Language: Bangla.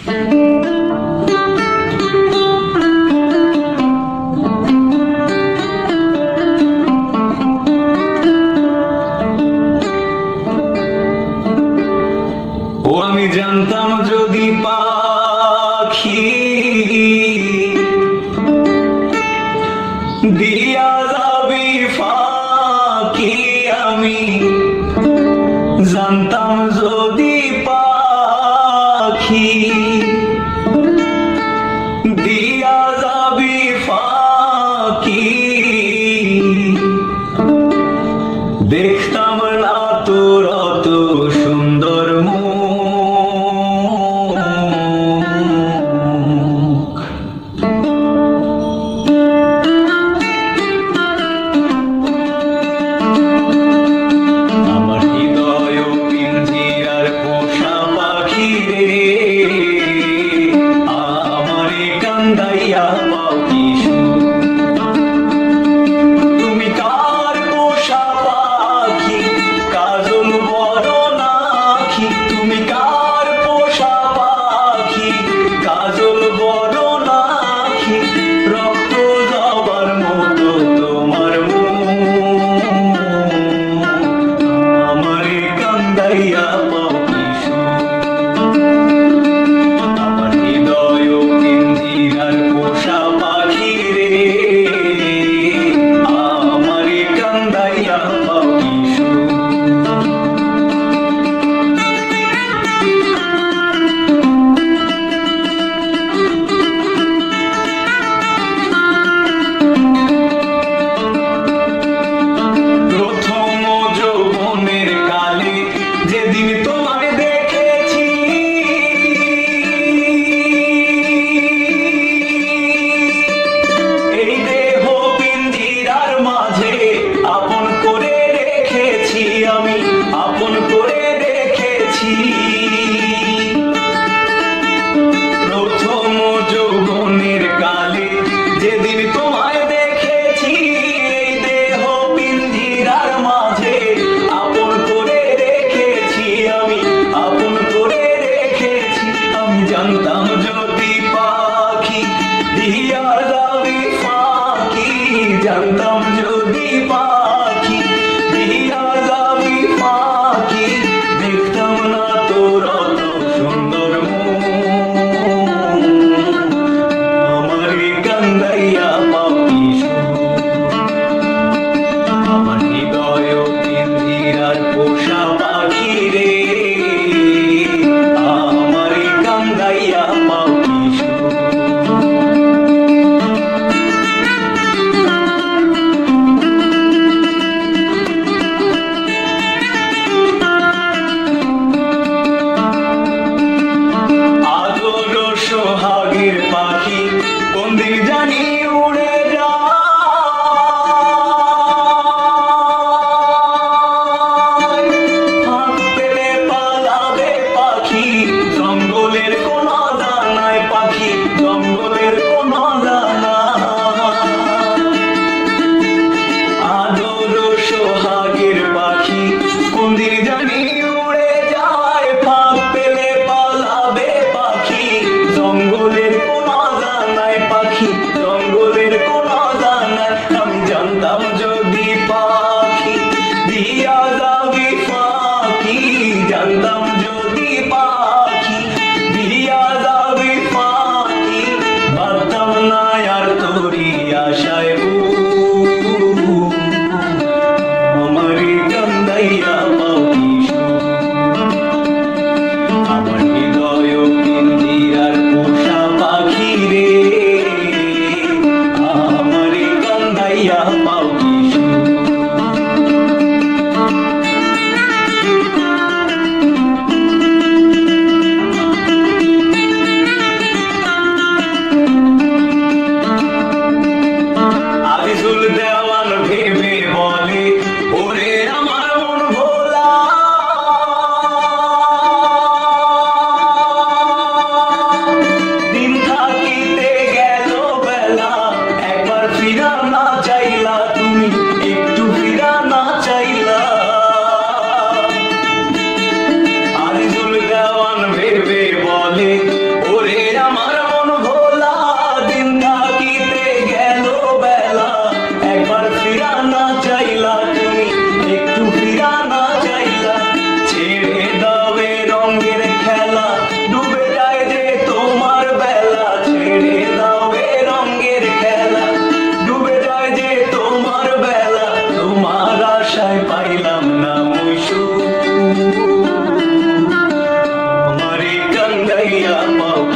ও আমি জানতাম যদি পাখি দিয়া যাবি ফাঁকি, আমি জানতাম যদি পাখি দিয়া যাবি ফাঁকি, দেখতাম না তোর অত সুন্দর মুখ। আমার হৃদয় পিঞ্জিরার পোষা পাখি রে, আমারে কান্দাইয়া পাও কি সুখ। তুমি কার পোষা পাখি, কাজল বড় নাকি? তুমি কার পোষা পাখি, কাজল বড় নাকি? রক্ত যাবার মতো তোমার মুখ, আমারে কান্দাইয়া পাও কি সুখ। আমার হৃদয় পিঞ্জিরার পোষা পাখি রে, আমারে কান্দাইয়া পাও কি সুখ। প্রথম যৌবনের কালে যেদিন তোমায় দেখেছি, এই দেহ পিঞ্জিরার মাঝে আপন করে রেখেছি, আমি আপন করে রেখেছি। প্রথম যৌবনের কালে যেদিন তোমায় দেখেছি, এই দেহ পিঞ্জিরার মাঝে আপন করে রেখেছি, আমি আপন করে রেখেছি। আমি জানতাম যদি পাখি দিয়া যাবি ফাঁকি, জানতাম যদি পাখি দিয়া যাবি ফাঁকি, দেখতাম না তোর অত সুন্দর মুখ, আমারে কান্দাইয়া পাও কি সুখ। আমার হৃদয় পিঞ্জিরার পোষা পাখি রে, আমারে কান্দাইয়া পাও কি সুখ। আদর সোহাগের পাখি কোন দিন জানি উড়ে যায়, ফাঁক পেলে পালাবে পাখি জঙ্গলের কোন দানায়, পাখি জঙ্গলের কোন দানায়। আদর সোহাগের পাখি কোন দিন জানি উড়ে যায়, ফাঁক পেলে পালাবে পাখি জঙ্গলের কোন দানায়, পাখি জঙ্গলের কোন দানায়। আমি জানতাম যদি পাখি দিয়া যাবি ফাঁকি, জানতাম যদি পাখি দিয়া করিয়া পাও